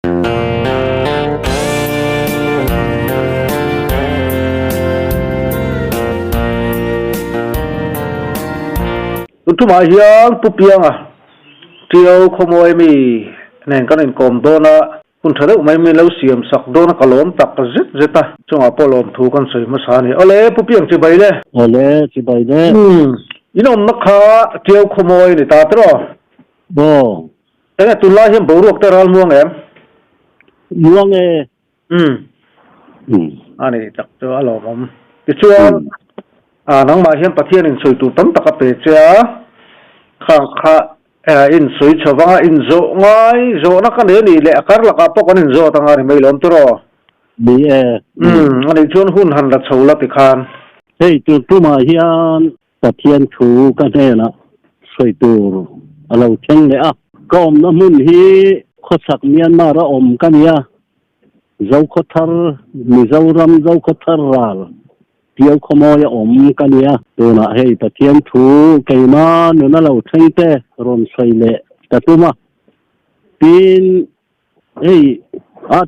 tu ma hiang pupiang trio khomoi mi nen kan in kom do na kun thare umai mi lo siam sak do na kalom tak zet zeta chunga polom thu kan sei ma sa ni ole pupiang chi bai le inom na kha trio khomoi ni ta tro bo ene tu la hiam borok ta ral muang em ani tak to alo mom ti chuan nang ma hiam pathian in soi tu tam taka pe cha kha in soi chawanga in zo ngai zo na ka ne ni le akar la ka pok an in zo tanga ni mai lom tro bi ani chon hun han la chola ti khan hei tu ma hian pathian thu ka ne na soi tu alo theng le a kom na mun hi khosak Myanmar ra om kania zo khothar Mizoram zo khothar ral tiao khomoi om kania tuna hei pathian thu keima nu na lo thaite ron soile tatuma pin hei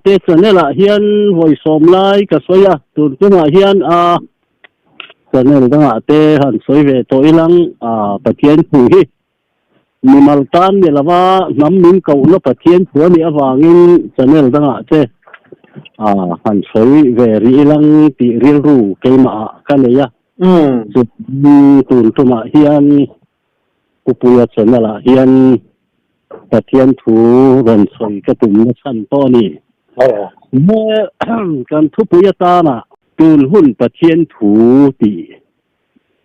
te chanela hian voi som lai ka soya tuna hian chanel danga te han soi ve to ilang pathian thu hi nimal tan ni lawa nam min ko no pathian thu ni awangin chanel danga te han soi ve ri lang ti ril ru keima kaneya tuna hian kupuya chanela hian pathian thu ron soi ka tum na san to ni me kan thupuya ta na tun hun pathian thu ti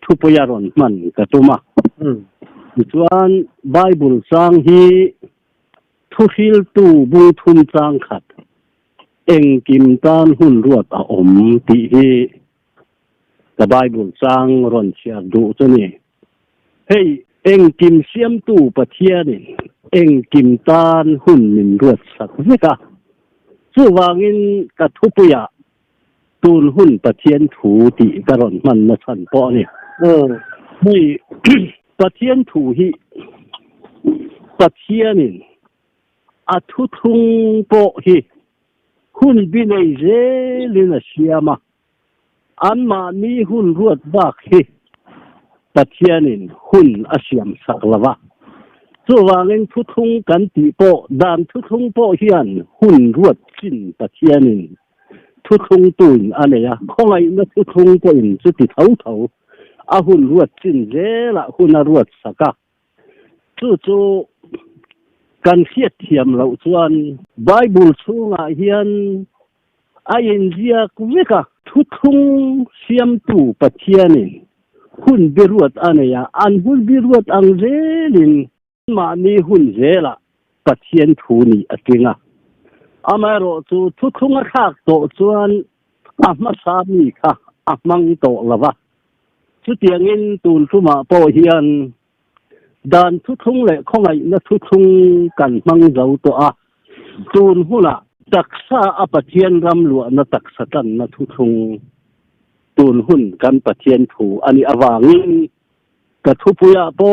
thupuya ron man ka tuma chuan bible sang hi thuhil tu bu thun chang khat eng kim tan hun ruat a om ti hi ka bible sang ron chia du chani hei eng kim siam tu pathian eng kim tan hun min ruat sak veka chuwangin ka thupuya tun hun pathian thu ti ka ron man na san po ni hei pathian thu hi pathianin a thu thung po hi hun binei zelina siama anma ni hun ruat bak hi pathianin hun asiam saklawa chuwangin thu thung kan ti po dan thu thung po hian hun ruat chin pathianin thu thung tuin aneya khongai na thu thung po in chu ti thau a hun ruat chin zela hun a ruat saka chu kan hiat thiam lo chuan bible chunga hian ain zia kuweka thu thung siam tu pathianin hun biruat aneya an hun biruat ang zelin ma ni hun zela pathian thu ni atinga amaro chu thu thunga khak to chuan ma sa mi kha mang to lawa chu tiangin tun thuma po hian dan thu thung le khongai na thu thung kan mang zo to tun huna taksa apathian ram lu na taksa tan na thu thung tun hun kan pathian thu ani awangin ka thupuya po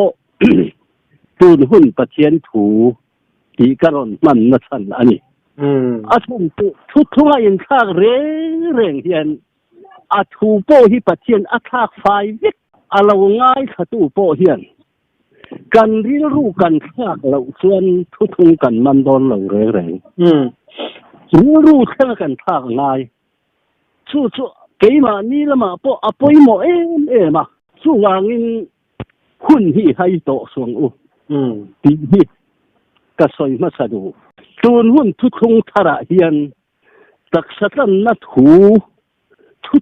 tun hun pathian thu ti karon man na san ani athum thu thunga in thak reng hian thu po hi pathian athak fai vek alo ngai khatu po hian kan ril ru kan thak lo chuan thu thung kan man don lo reng ril ru thang kan thak ngai chu keima ni lama po apoi mo ma chu wangin hun hi hai to suang ti hi ka soi ma sadu tun hun thu thung thara hian taksatan na thu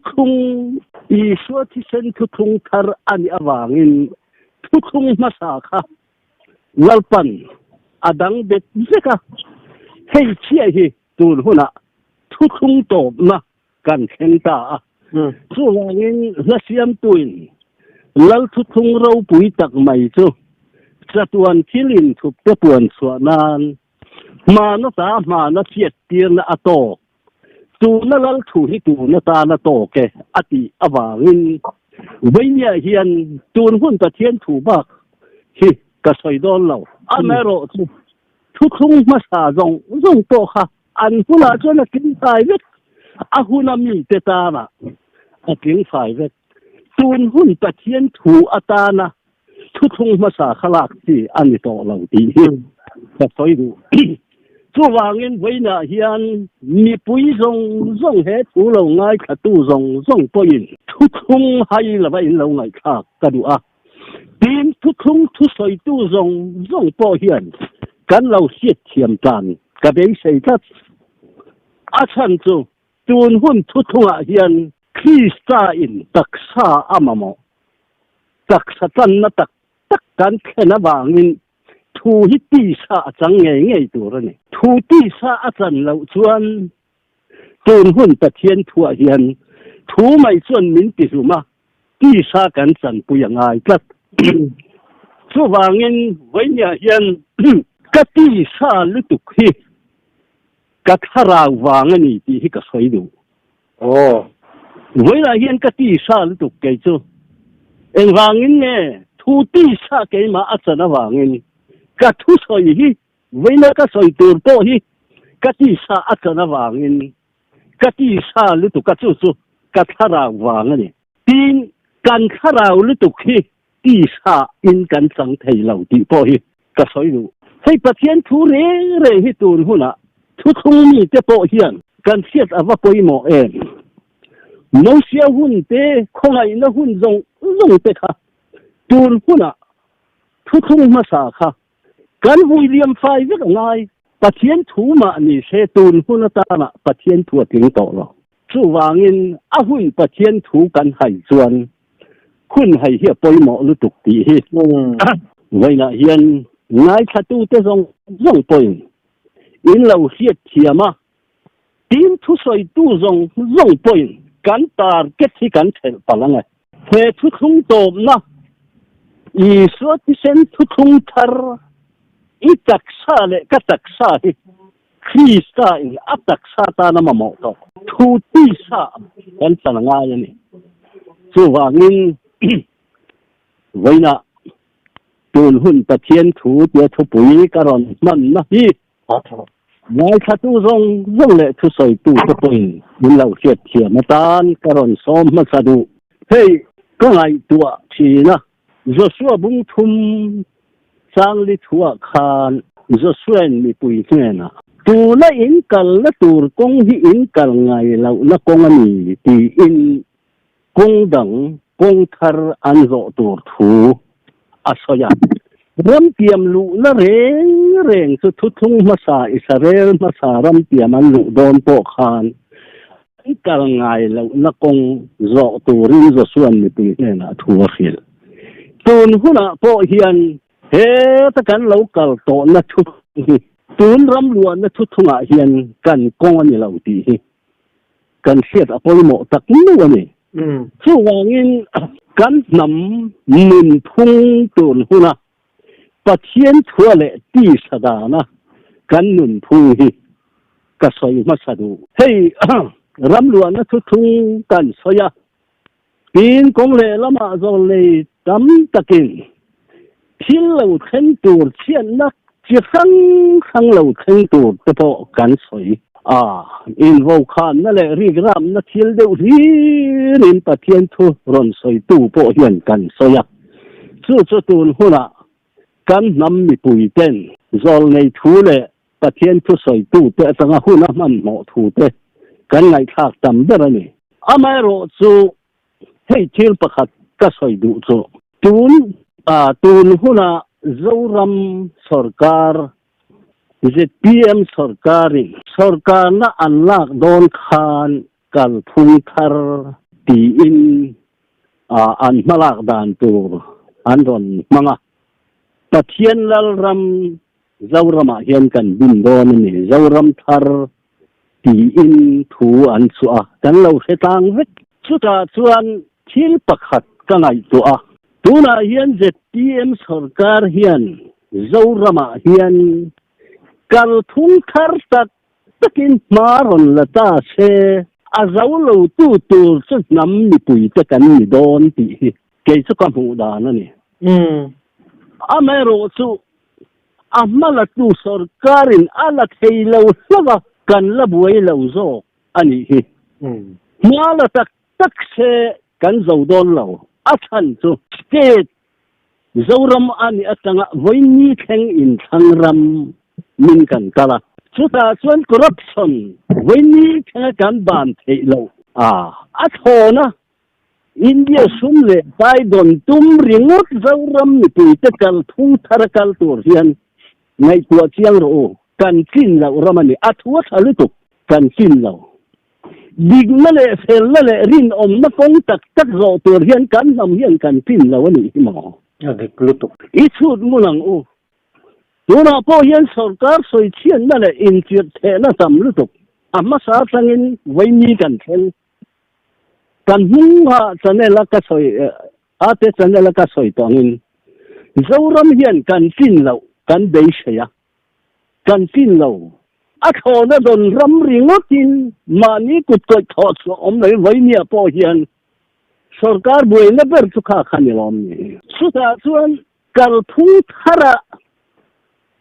thung I suati sen thu thung thar ani awangin thu thung masa kha lalpan adang bet zeka hei chia hi tun huna thu thung to na kan khenta chu wangin lasiam tuin lal thu thung ro pui tak mai chu chatuan thilin thup te puan suanan ma na chiat tir na ato tu na lal thu hi tu na ta na to ke ati awangin veinia hian tun hun pathian thu bak hi ka soidon lo amero thu thung masa zong to kha an huna chuan a king fai vek a huna mi te ta na a king fai vek tun hun pathian thu atana thu thung ma sa khalak ti ani to lo ti hi ka soi du chu wangin voina hian mi pui zong he thu lo ngai kha tu zong poin thu thung hai la vai lo ngai kha ka du a tin thu thung thu soi tu zong po hian kan lo siat thiam tan ka be sei tat a chan chu tun hun thu thunga hian Krista in taksa amamo taksa tan na tak kan khena wangin thu hi ti sa chang ngei tur ani thu ti sa a chan lo chuan tun hun pathian thu a hian thu mai chuan min ti zuma ti sa kan chan puyangai tat chu wangin voinia hian ka ti sa lutuk hi ka thara wangani ti hi ka soi du với là hiện cái tỷ sa lúc cái chỗ em vàng in nè thu tỷ sa cái mà ắt nó vàng in cái thu soi hi với là cái soi tur to hi cái tỷ sa ắt nó vàng in cái tỷ sa lúc cái chỗ cái thara vàng này tin can thara lúc hi tỷ sa in can chẳng thấy lâu tỷ po hi cái soi du hay bắt hiện thu re hi tur hu na thu không mi te po hian can siết ở vấp poi mo em no sia hun te khongai na hun zong te kha tur huna thu thung ma sa kha kan William fai vek ngai pathian thu ma ni se tur huna ta na pathian thu ting to lo chu wangin a hun pathian thu kan hai chuan khun hai hi poi mo lu tuk ti hi vaina hian ngai kha tu te zong poi in lo hiat thiama tin thu soi tu zong poi kan tar kết hi kan thel palanga he thu thung tom na I so ti sen thu thung thar I taksa le ka taksa hi Krista in ataksa ta na mamo to thu ti sa kan sananga yani chu wangin voina tun hun pathian thu te thu pui karon man na hi ngay khá tu rong lệ thu soi tu cho tôi nhưng lâu chuyện thiệt mà tan karon som mà sa du hey có ngày tua thì na Joshua bung thum sang li thua khan Joshua mi pui nghe na tu na in kal na tur kong hi in kal ngày lâu na kong ani ti in kong dang kong thar an zo tur thu asoya ram tiam lu na reng su thu thung ma sa Israel ma sa ram tiam an lu don po khan I kal ngai lo na kong zo tu ri zo suan mi pi na thu khil tun huna po hian he ta kan lo kal to na thu tun ram lu na thu thunga hian kan kong ani lo ti hi kan siat apoi mo tak nu ani chu wangin kan nam mun thung tun huna pathian thua le ti sadana kan nun thu hi ka soi ma sadu hey ram luan na thu thung kan soya pin kong le lama zo le tam takin thil lo khen tur chian na chi khang lo khen tur te po kan soi in vo khan na le ri gram na thil deu ri rin pathian thu ron soi tu po hian kan soya chu tun huna kan nam mi pui ten zol nei thu le pathian thu soi tu te tanga huna man mo thu te kan ngai thak tam ber ani amai ro chu hei thil pakhat ka soi du chu tun huna zoram sarkar ZPM sarkar na anlak don khan kal phung thar ti in an malak dan tur an ron manga pathian lal ram zawrama hian kan bin don ni zawram thar ti in thu an chu a kan lo setang vek chuta chuan thil pakhat ka ngai tu a tuna hian ZPM sarkar hian zawrama hian kal thung thar takin maron lata se azaulo tu chu nam ni pui ta kan ni don ti ke chu ka mu da na ni amero chu amala tu sarkarin ala theilo sawa กันละบวยเหล่าโซอันนี้ฮิมาละตักเสกันเจ้าโดนเหล่าอัชันจูสเตทเจ้ารำอันนี้อัตังะวันนี้แข่งอินทั้งรำมินกันตลาดสุดท้ายส่วนคอร์รัปชันวันนี้แข่งกันบานเทเหล่าอัทโหนะอินเดียสุ่มเล่ไปโดนตุ้มริงดเจ้ารำนี่ปุยตะกัลทุ่งทาร์กัลตัวเรียนในตัวเชียงโรกันกินเหล่ารำนี่อัทวัชลุตุกันกินเหล่าดิกนั่นแหละเฟลนั่นแหละรินอมนักองตักโรตัวเรียนกันนำเรียนกันกินเหล่านี่หมอเด็กลุตุอีชุดมุนังตัวน่ะพอเห็นสรการสวยเชียนนั่นแหละอินจิตเทน่ะทำลุตุมาสาสังอินไว้มีกันเทนกันหัวจะเนี่ยละก็สวยเตจะเนี่ยละก็สวยตองอินเจ้ารำเห็นกันกินเหล่ากันเดียเสียกันกินเหล่าขอนะโดนรำริงกินมานี่กุดทอดสอมเลยไว้เนี่ยพอเห็นสรการบุยนะเบิร์ตุข้าขันยลอมนี่สุดท้ายส่วนการทุ่งทาระ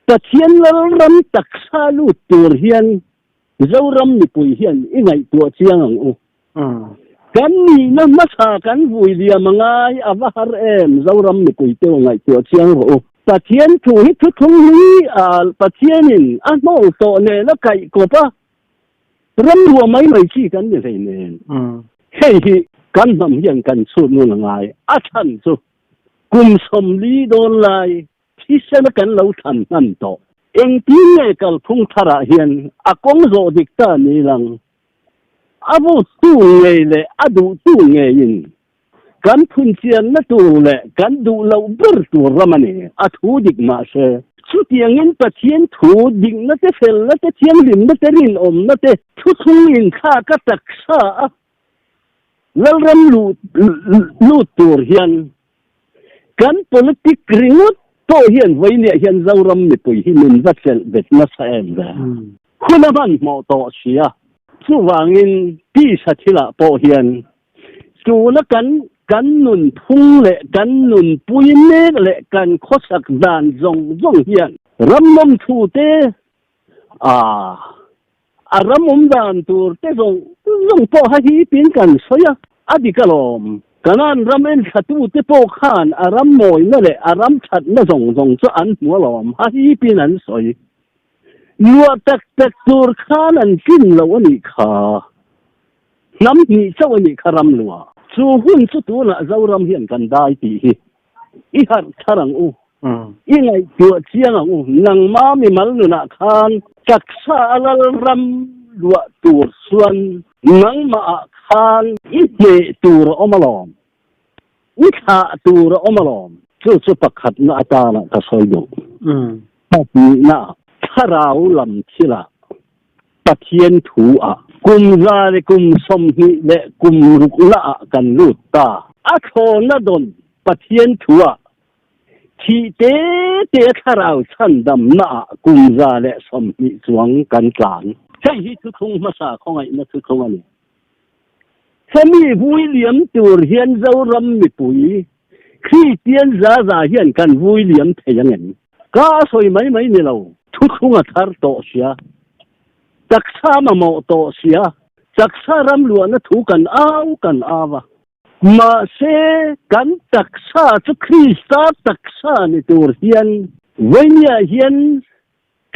ตะเทียนละรำตักซาลูตัวเฮียนเจ้ารำนี่ปุยเฮียนอีไงตัวเชียงกันนี่นะมาสากันบุยเดียมังไงอาวาร์เอ็มเจ้ารำนี่ปุยเจ้าไงตัวเชียงตะเทียนถูกทุกทุ่งนี้ตะเทียนินมองโตเนี่ยแล้วไก่กบรำหัวไม่ชี้กันเนี่ยเนี่ยเฮ้ยกันนำยังกันสู้นู่นไงฉันสู้กุมสมลีโดนไล่ที่เสนกันเราทำนั่นโตเองที่เนี่ยกัลพุ่งทาระเฮียนกงโจดิกตานี่ลังบูตู้เงยเลยดูตู้เงยินกันพุ่งเชียนนั่นตู้เลยกันดูเราเบิร์ตัวรำนี่ทูดิกมาเชชุดยังเงินปะเทียนทูดิกนั่นเตเฟลนั่นเตเทียนลิมนั่นเตรินอมนั่นเตทุกทุ่งอินข้าก็ตักซาแล้วรำลูตัวเฮียนกัน politik ringut to hian voi ne hian zoram ni pui hi min va sel bet na sa em da khuna ban mo to sia chu wangin pi sa thila po hian chu na kan nun thung le kan nun pui ne le kan khosak dan zong hian ramnom thu te ramom dan tur te zong po ha hi pin kan soya adikalom kanan ramen khatu te po khan aram moi na le aram that na zong cho an mo lom ha hi pin an soi lua tak tur khan an kin lo ani kha nam ni chaw ani kharam lua chu hun chu tu na zoram hian kan dai ti hi I har tharang I ngai tu chiang nang ma mi mal nu na khan taksa alal ram lua tur suan nang ma khan ite tur omalom itha tur omalom chu pakhat na atana ka soido tapi na tharau lam thila pathian thu kum za le kum som hi le kum rukla kan lut ta thona don pathian thu thi te tharau chan dam na kum za le som hi chuang kan tlanใช่ที่ทุกคงมาสาของไอ้มาทุกคงอันนี้ถ้ามีวุ้ยเหลี่ยมตัวเฮียนเจ้ารำมีปุ๋ยคริสเตียนซาเฮียนกันวุ้ยเหลี่ยมเทียงเงินก็สวยไม่เนี่ยเราทุกคงทาร์โตเสียจักษามาโมโตเสียจักษารำล้วนถูกกันกันวะมาเสกันจักษาจุคริสต์จักษาในตัวเฮียนวันนี้เฮียน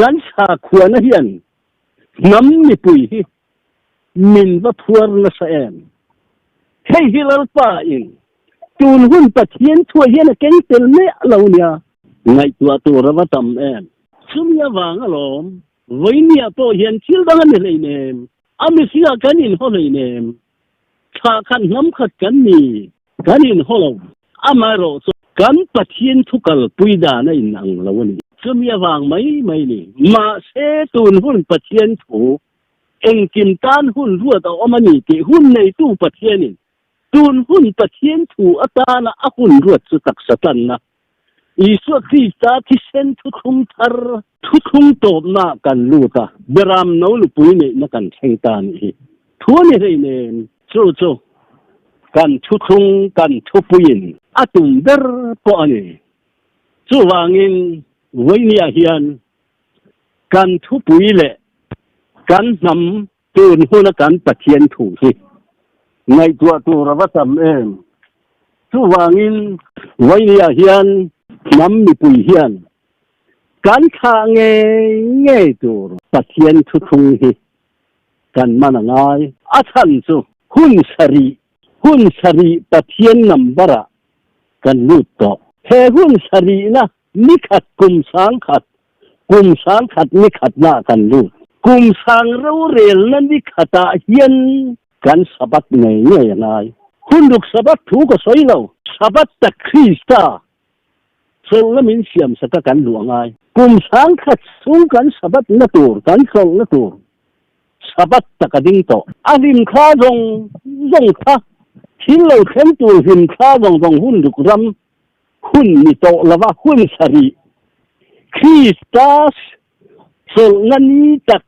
กันสาขวานเฮียนน้ำมีปุ๋ยมินว่าพัวร์นะเสียมให้ฮิลล์ป้าอินจูนหุ่นตะเทียนทั่วเฮียนเก่งเต็มเนื้อเราเนี่ยไงตัวระวัตมเอ็มซุ่มยาวางอารมณ์วันนี้ตัวเฮียนชิลดังนี่เลยเนี่ยอามิเซียกันอินฮอลเลยเนี่ยชาคันน้ำขัดกันนี่กันอินฮอลอามาโรสกันตะเทียนทุกข์ปุยดาในหนังเราเนี่ยซุ่มยาวางไม่นี่มาเสตูนหุ่นตะเทียนถูเอ็งกินการหุ่นรัวต่อมันนี่ที่หุ่นในตู้ตะเทียนนี่ตูนหุ่นตะเทียนถูอัตานะหุ่นรัวสุดตักสตันนะอีสุดที่ตาที่เส้นทุกคุมทาร์ทุกคุมโตบนากันลูกะเบรามน้องลูกปุยนี่นักการแข่งตานี่ทั่วนี่เลยเนี่ยโจกันทุกคุมกันทุกปุยนตุ่มเดอร์ปอนี่จู่วางินวันนี้เฮียนกันทุกปุยเล่ก kan nam tun huna kan pathian thu hi ngai tua tu rawatam em chu wangin wainia hian nam mi pui hian kan kha nge tur pathian thu thung hi kan manangai athan chu hun sari pathian nambara kan lut to he hun sari na ni khat kum sang khat ni khat na kan lut kum sang ro rel na ni khata hian kan sabat ngai ngai hun duk sabat thu ko soilo sabat ta krista sol na min siam sa kan luangai kum sang khat sung kan sabat na tur kan sol na tur sabat ta kading to alim kha rong kha hin lo khem tu him kha rong hun duk ram hun ni to lawa hun sari kristas sol na ni tak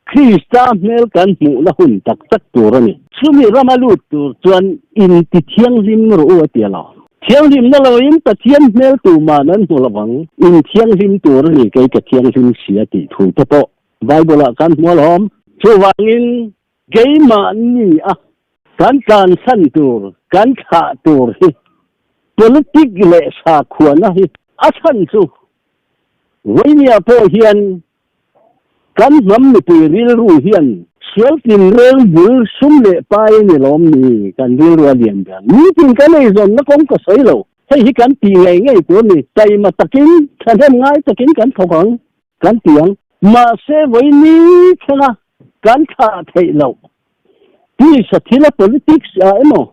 krista mel kan mu na hun tak tur ani sumi ramalut tur chuan in ti thiang lim ro atiala thiang lim na lo in pathian mel tu ma nan hu lawang in thiang lim tur ni kai ka thiang lim sia ti thu to po bible kan mol hom chu wangin gei ma ni a kan san tur kan kha tur hi politik le sa khuana hi athan chu weinia po hian kan mam ni ril ru hian sial tin rel bul sum le pai ni lom ni kan ril ru lian dan ni tin kan ei zon na kong ka sei lo hei hi kan ti ngai ko ni tai ma takin thanem ngai takin kan thokang kan tiang ma se voi ni thana kan tha thei lo ti sa thila politics a emo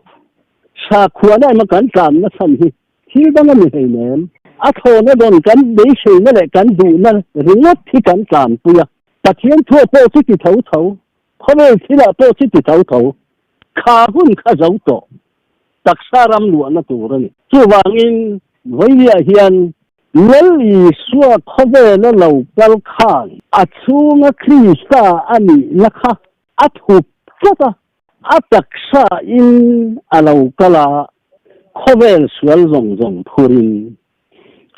sa khuana ma kan kam na san hi thil dang ni hei nem a thona don kan dei sei na le kan du na ringot thi kan kam puya pathian thua po chi ti thau khome thila po chi ti thau kha hun kha zau to taksaram lu na turani chu wangin voia hian lali suwa khove na lo kal khan achunga krista ani lakha athu chata ataksa in alo kala khovel sual zong phurin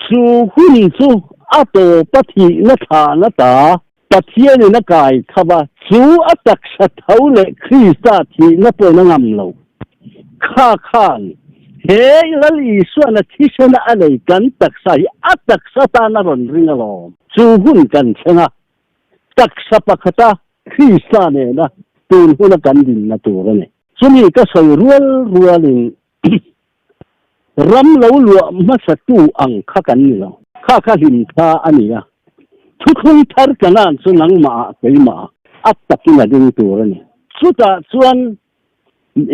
chu hun chu ato pathi na tha na ta pathian na kai khaba chu atak sa thaule krista thi na pe na ngam lo kha khan he lali suana thisena alei kan taksa hi atak sa ta na ron ringalo chu hun kan thenga taksa pakhata krista ne na tun huna kan din na turane chumi ka soi rualin ram lo lu ma sa tu ang kha kan ni lo kha lim tha ania thukhui thar kanan chu nang ma keima attakin adin turani chuta chuan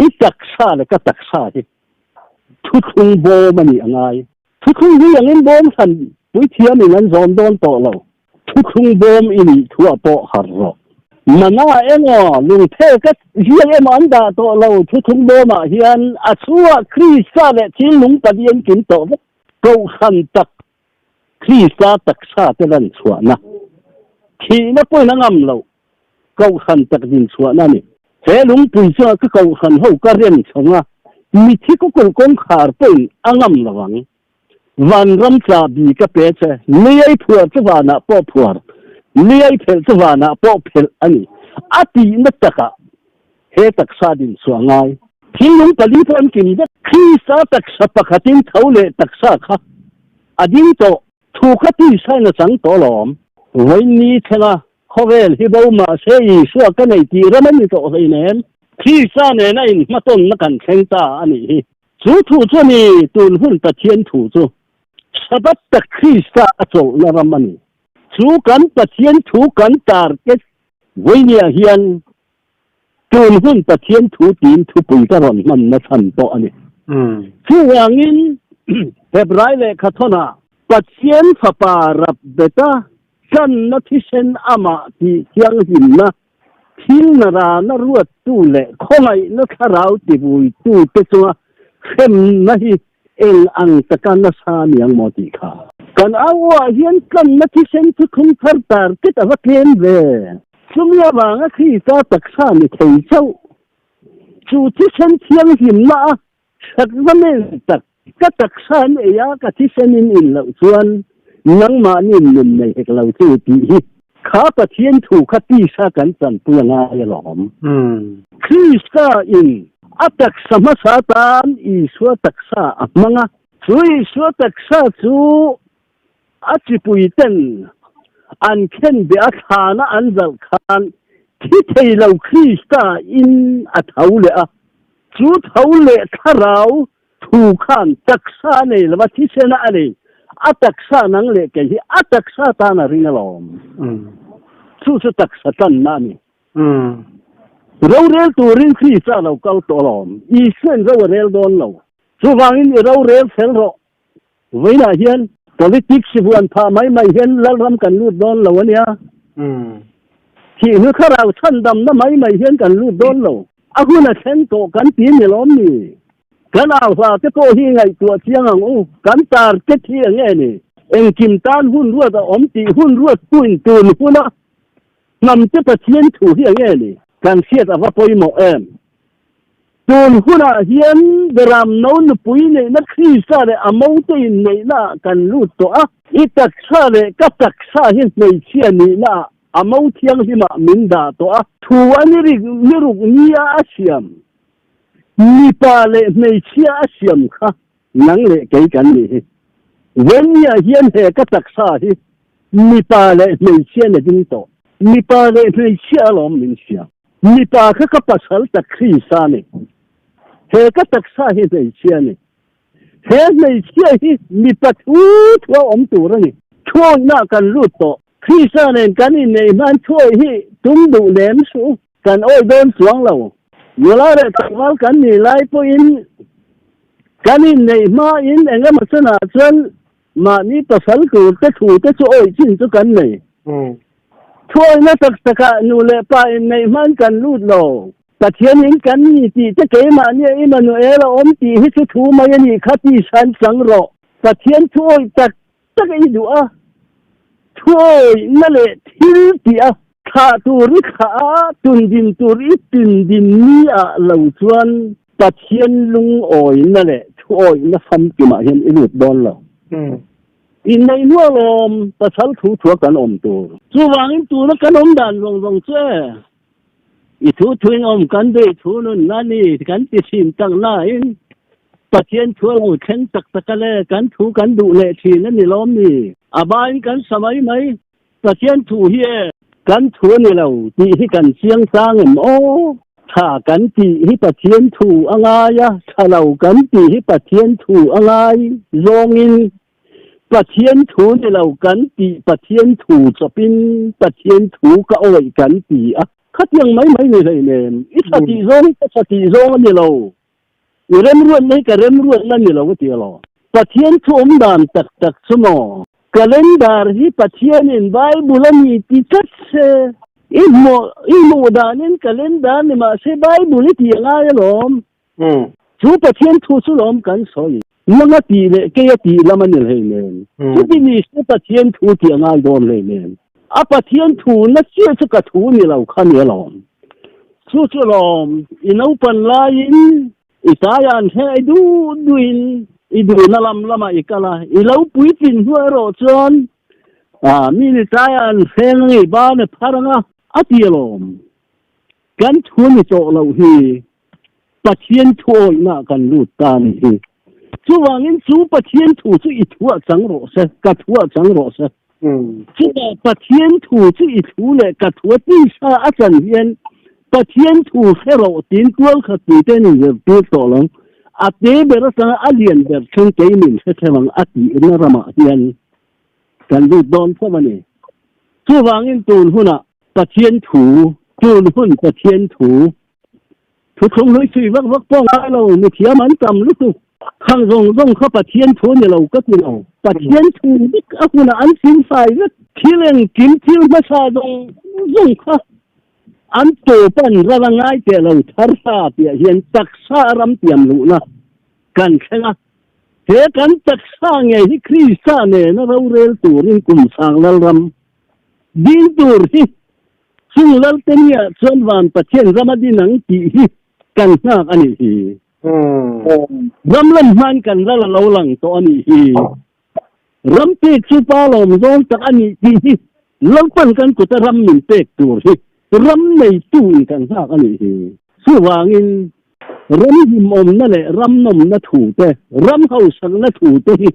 i taksa le ka taksa hi thukhung bo mani angai thukhung hi angin bom san pui thiam in an zon don to lo thukhung bom ini thua po harro mana engo lung the ka hiang em anda to lo thukhung bo ma hian achua krista le chin lung padien kin to ko khan tak krista taksa te lan chuana khi na poi na ngam lo ko khan tak din chuana ni he lung pui cha ka ko khan ho ka ren chonga mi thi ko kong khar poi angam lawang van ram cha bi ka pe che ni ai phua chwana po phuar ni ai phel chwana po phel ani ati na taka he taksa din chuangai thilung pali pon kin da krista taksa pakhatin thaule taksa kha adin to thukati sai na chang to lom voi ni thela khovel hi bo ma sei suwa ka nei ti ramani to sei nen krista ne na in maton na kan thengta ani hi chu thu chu ni tun hun pathian thu chu sabat ta krista achol na ramani chu kan pathian thu kan target voi ni hian tun hun pathian thu tin thu pui ka ron man na chan to ani chu wangin February le khathona pathian phaparap beta kan na thisen ama ti chiang him na thil na ra na ruat tu le khomai na tharau ti bui tu te chunga khem na hi el ang takan na sa miang mo ti kha kan awa hian kan na thisen tu khum thar tar ke ta va ken ve sumya ba nga khi ta taksa ni thei chau chu thisen chiang him na sak va me tak ka taksa ni ya ka thisen in lo chuan nang ma nin nei hek lo chu ti hi ข้าประเทศถูกคดีซากันจันเปลืองายหลอมคริสตาอินอัตกสมสาตานอีสวตักษามังช่วยสวตักษาจูอาจิปุยเต็นอันเข็นเบียขานอันจัลขานที่เทเราคริสตาอินอัตเอาเลอะจูเท้าเลข้าเราถูกขันตักษาเนี่ยละว่าที่เสนาเนี่ยอัตกษานังเลกที่อัตกษาตานารินลอมสู้สตักษาตันนั่นเราเรียลตัวรินคริสตาเราเก่าตัวลอมอีเส้นเราเรียลโดนเราสู้วางินเราเรียลเซลเราไว้หน้าเฮียน politics สิบวันพาไม่เห็นแล้วรำกันรูดโดนเราเนี่ยที่นึกข้าเราท่านดำนะไม่เห็นกันรูดโดนเราอากุน่ะเช่นโตกันปีนี่ล้อมนี่กันเอาว่าจะโตที่ไงตัวเชียงอูกันตาร์เก็ตที่ไงนี่เอ็งกิมตานหุ่นรวดอมตีหุ่นรวดปุ่นตูนหุ่นนะนำจะประเทียนถูที่ไงนี่การเสียดว่าปอยหมอตูนหุ่นเฮียนเดรามโนนปุยเนี่ยนักคริสต์เลยอามาวตีนเนี่ยนะกันรูดตัวอีตักษาเลยกับตักษาเห็นในเชียนี่นะอามาวเทียงที่มามินดาตัวทัวนี่รุกนี่อาเซียมมีปาเลในเชียอาเซียมค่ะนังเลยไกกันนี่เว้นเนี่ยเฮียนเหกับตักษาที่มีปาเลในเชียเนี่ยดิ้งโตมีปาเลในเชียลอมมินเชียมีปาเขาก็ปัสสาวะตักคริสต์เนี่ยเฮก็ตักษาเฮในเชียนี่เฮในเชียที่มีปัจจุทั่วตัวนี่ช่วยหน้ากันรูดโตคริสต์เนี่ยกันนี่ในมันช่วยให้ตุ้มดูแหลมสูกันโอ้ยโดนสวงเราเวลาเรื่องว่ากันนี่ไล่พอินกันนี่ในมาอินเองก็มาสนับสนุนมานี่ปัสสาวะกูจะถูกจะช่วยจริงจุกันนี่ช่วยนักตะกะนูเลปายในมันกันรูดโลแต่เทียนนี้กันนี่ที่จะเกี่ยมาเนี่ยอิมานูเอลอมตีให้ชุดถูมาอย่างนี้ขัดที่ฉันสังโรแต่เทียนช่วยแต่ก็อีดูช่วยนั่นแหละที่ที่ขาตัวริขาตุนดินตัวริตุนดินนี่เหล่าชวนแต่เทียนลุงโอยนั่นแหละช่วยนักฟันกี่มาเห็นอินุดโดนเราอินในนัวลมประชันถูถั่วกันตัวส่วนวางตัวนักกันด่านลงเจ้อีทูทวิงกันด้วยทูนั่นนี่กันติดสินตั้งหน้าอินประเทศทั่วโลกเช่นตักกันเลยกันถูกันดูแลทีนั่นนี่ล้อมนี่อาบายกันสมัยไหมประเทศถูเฮียกันถูนี่เราตีให้กันเชียงสร้างโอ้ถ้ากันตีให้ประเทศถูอะไรถ้าเรากันตีให้ประเทศถูอะไรลงอินประเทศถูนี่เรากันตีประเทศถูจะเป็นประเทศถูก็เอาไว้กันตีขัดยังไม่เลยเนี่ยอีสติโซนสติโซนนี่เราเริ่มรู้นี่ก็เริ่มรู้นั่นนี่เราก็เดียวประเทศทุ่มดานตักสมอkalendar hi pathianin bible ni ti tatse imo danin kalendar ni ma se bible ti nga yalom chu pathian thu su lom kan soi mga ti le ke ti laman le nen chu ti ni se pathian thu ti nga dom le nen a pathian thu na che chu ka thu ni lo khan ni lom chu lom inau pan lain itayan he du duin idu nalam lama ikala ilau puitin huaro chon mi ni tayan fengi ba ne pharanga atielom kan thuni to lo hi pathian thoi na kan lut tan hi chuwangin chu pathian thu chu I thua changro se ka thua changro se chu pathian thu chu I thu le ka thua ti sa achan hian pathian thu hero tin tual khati te ni pi to long ate berasa alien ber chung ke min se themang ati na rama hian kan du don phomani chuwangin tun huna pathian thu tun hun pathian thu thu khong loi sui vak pong lo mi thia man tam lu tu khang rong kha pathian thu ni lo ka ti lo pathian thu dik akuna an sin sai ve thilen kim thil ma sa dong kha an to pan rawangai te lo tharsa tia hian taksa ram tiam lu na kan khenga he kan taksa nge hi krista ne na ro rel turin kum sang lal ram din tur hi sung lal tenia chon wan pathian ramadinang ti hi kan na ani hi ram man kan la lo lang to ani hi ram pe chu pa lom zon tak ani ti hi lâu pan kan ku ta ram min pek tur hi ram nei tu kan ha kan hi su wangin ram him om na le ram nom na thu te ram hau sang na thu te hi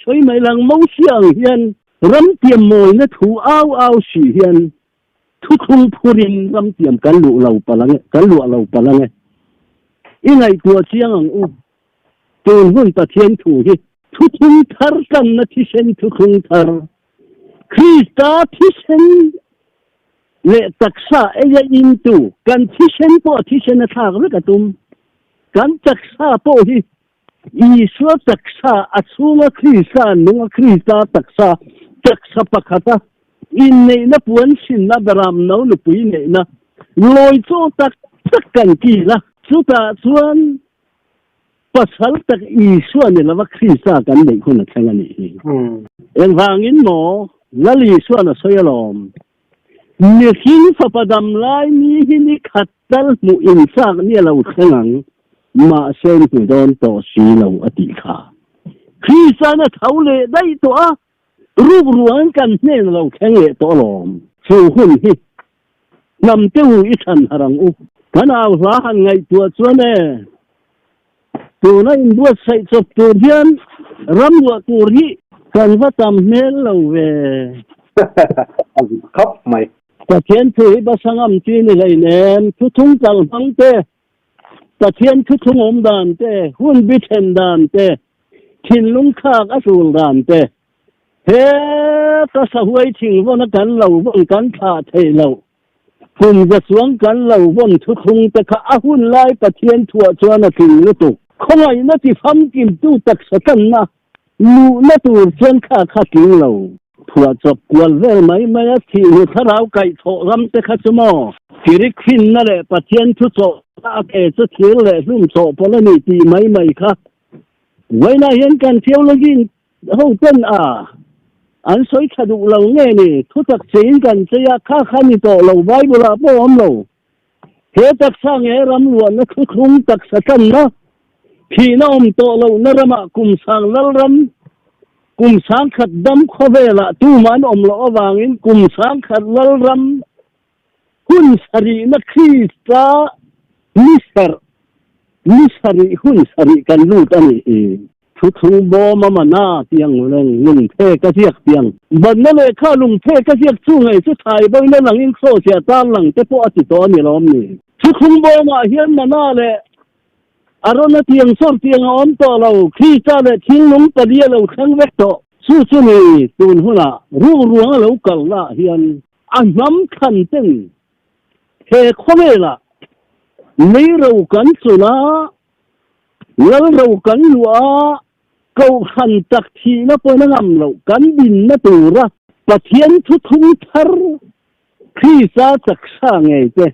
soi mai lang mau siang hian ram tiam moi na thu au si hian thu thung phurin ram tiam kan lu lo palang ingai tua chiang ang u tun hun ta thian thu hi thu thung thar kan na thi sen thu thung thar Krista thi sen le taksa eya in tu kan thi sen po thi sen thak le ka tum kan taksa po hi Isu taksa asunga Krista nunga Krista taksa pakhata in nei na puan sin na daram no lu pui nei na loi cho tak kan ki la chuta chuan pasal tak Isu ani lawa Krista kan nei khuna thangani en wangin mo lali suana soyalom ni hin fapadam lai ni hini khatal mu insak ni lo thangang ma sen tu don to si lo ati kha Krista na thaule dai to a ruang kan ne lo khenge to lom chu hun hi nam teu I than harang u kana la han ngai tua chuane tu na in bua sai chop tu hian ram wa tu ri kan va tam mel lo ve khóc mày ta thian thu ba sangam ti ni lai nem thu thung kal hang te ta thian thu thung om dan te hun bi then dan te thin lung khak a sul dan te he ta sa huai thing wona kan lo won kan tha thei lo kun ja suang kan lo won thu thung te kha a hun lai ta thian thua chuana tin lu tu khongai na ti pham kim tu tak sa kan na lu na tu chen kha king lo thua chop kwal vel mai thi hu tharau kai tho ram te kha chumo kirik fin na le pathian thu cho ta ke chu thil le lum cho polani ti mai kha waina hian kan theology ho ten an soi thadu lo nge ni thu tak chein kan cheya kha ni to lo bible a po om lo he tak sa nge ram luan na khu khung tak sa kan na khi na om to lo na rama kum sang lal ram kum sang khat dam khowela tu man om lo awangin kum sang khat lal ram hun sari na Krista nisari hun sari kan lu tani thu thung bo mama na tiang leng lung the ka siak tiang ban na le kha lung the ka siak chu ngai chu thai bo na lang in so sia tan lang te po ati to ni lom ni thu thung bo ma hian mana le arona tiang sor tiang on to lo Krista le thing lung palia lo khang vek to su ni tun huna ruang lo kal la hian a nam khan ten he khomela nei ro kan chuna lal ro kan lua câu khan tak thi na po na ngam lo kan bin na tura pathian thu thung thar Krista tak sa ngai te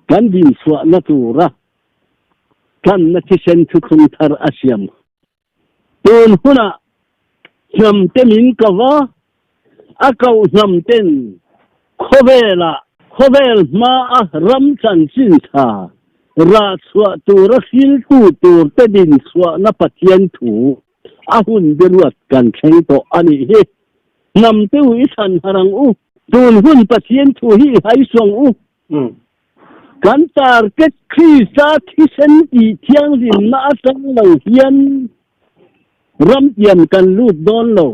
kan bin suwa na tura kan na thi sen thu thung thar asiam tun huna nam te min kawa akau nam ten khovel ma a ram chan sin tha ra chua tur fil tu te din chua na pathian thu a hun beruat kan theng to ani he nam te ui san harang u tun hun pathian thu hi hai song u kan tar ke Krista thi sen ti thiang din na sang lo hian ram tiam kan lut don lo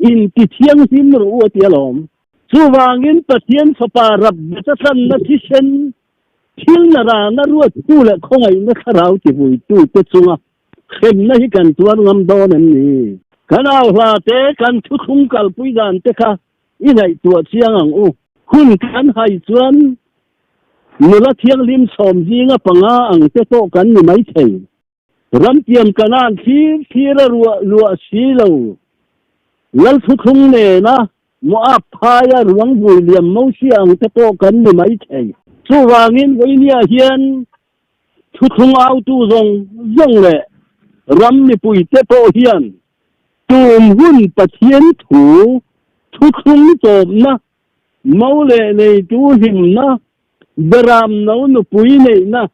in ti thiang sim ro ti alom chu wangin pathian fapa rab ta san na thi sen thil na ra na ruat tu le khongai na kharau ti bui tu te chunga khem na hi kan tuar ngam don an ni kana hla te kan thu khung kal pui dan te kha I nai tua chiang ang u hun kan hai chuan nula thiang lim som jinga panga ang te to kan ni mai thei ram tiam kanan thira ruwa si lo lal thu khung ne na mo a phaya ruang bui liam mo si ang te to kan ni mai thei chu wangin voinia hian thu khung au tu zong le ram ni pui te po hian tum hun pathian thu khung tom na mau le nei tu him na daram no nu pui nei na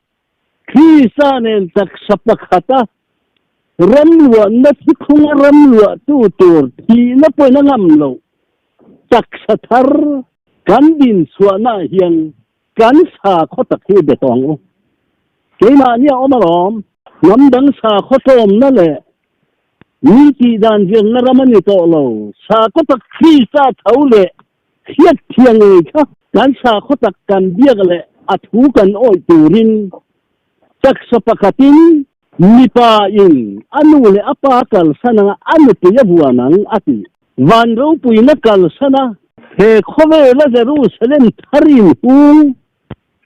Krista nen tak sapakhata ram luan na thu khung ram lua tu tur thi na po na ngam lo tak sa thar kan din suana hian kan sa khotak hi betong u keima nia omalom ngam dang sa khotom na le ni ti dan jeng na ramani to lo sa khotak khi sa thaule khiat thiang e kha kan sa khotak kan biak le athu kan oi turin tak sa pakatin nipa in anu le apa kal sana anu puya buanang ati van ro puina kal sana he khove la Jerusalem tharin hu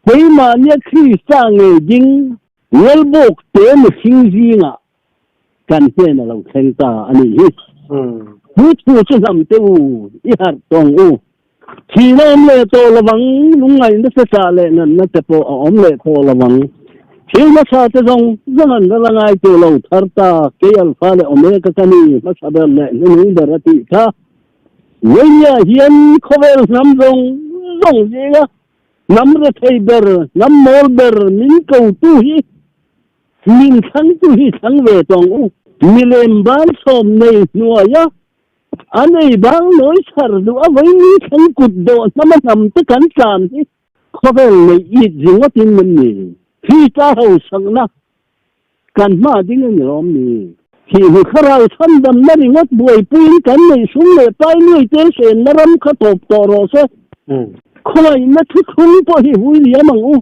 keima nia Krista nge jing welbok te mu singjinga kan hena lo thengta ani hi hu chu chu nam te u I har tong u thi nam le to lawang lungai na sa le nan na te po om le to lawang thi na sa te jong zaman la ngai te lo tharta ke alfa le omega kani ma sabel le ni darati ka Wenya hian khovel nam dong jega nam re thei ber nam mol ber min ko tu hi min khang tu hi khang ve tong u milem ban som nei nuaya anei bang noi sar du avai ni khang kut do nam te kan chan hi khovel nei I jinga tin men ni hi ta ho sang na kan ma ding ni rom ni khi hu kharal than dam na ri ngot buai puin kan nei sung le pai noi te sen na ram kha top to ro se khoi na thu khung po hi hui li amang u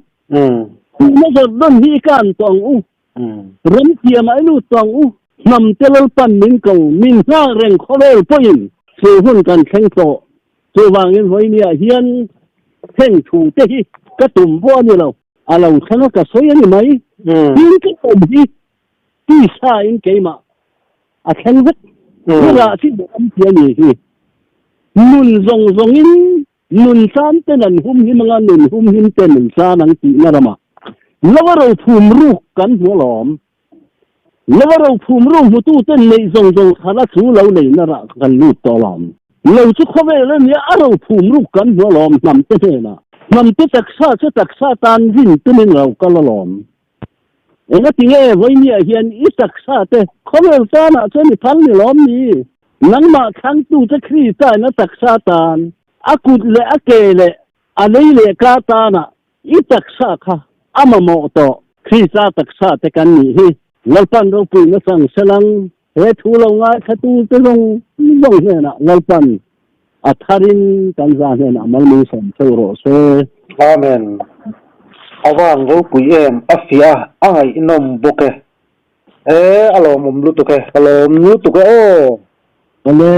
na jot don hi kan tong u ram tiam ai lu tong u nam telal pan min ko min ha reng khovel poin se hun kan theng to se wangin hoi ni a hian theng thu te hi ka tum bo ni lo alo thanga ka soi ani mai hin ka tom hi ti sa in keima a theng vet ra si dom ti ani hi nun zong zong in nun san te nan hum hi manga nun hum hin te nun san ang ti na rama lawaro phum ru kan holom lawaro phum ru mu tu ten nei zong zong khala chu lo nei na ra kan lu to lom lo chu khove le ni aro phum ru kan holom nam te na nam te taksa tan vin tu min lo kalalom ena tinge voi ni hian I taksa te khove ta na chen ni phal ni lom ni nangma khang tu te khri ta na taksa tan akut le akele alei le ka ta na I taksa kha ama mo to Krista taksa te kan ni hi lalpan ro pu na sang selang he thu lo nga khatu te long he na lalpan atharin kan za he na mal mi som ro se amen awan ro pu em afia ai inom boke alo mum lu to ke alo nu to ke o ale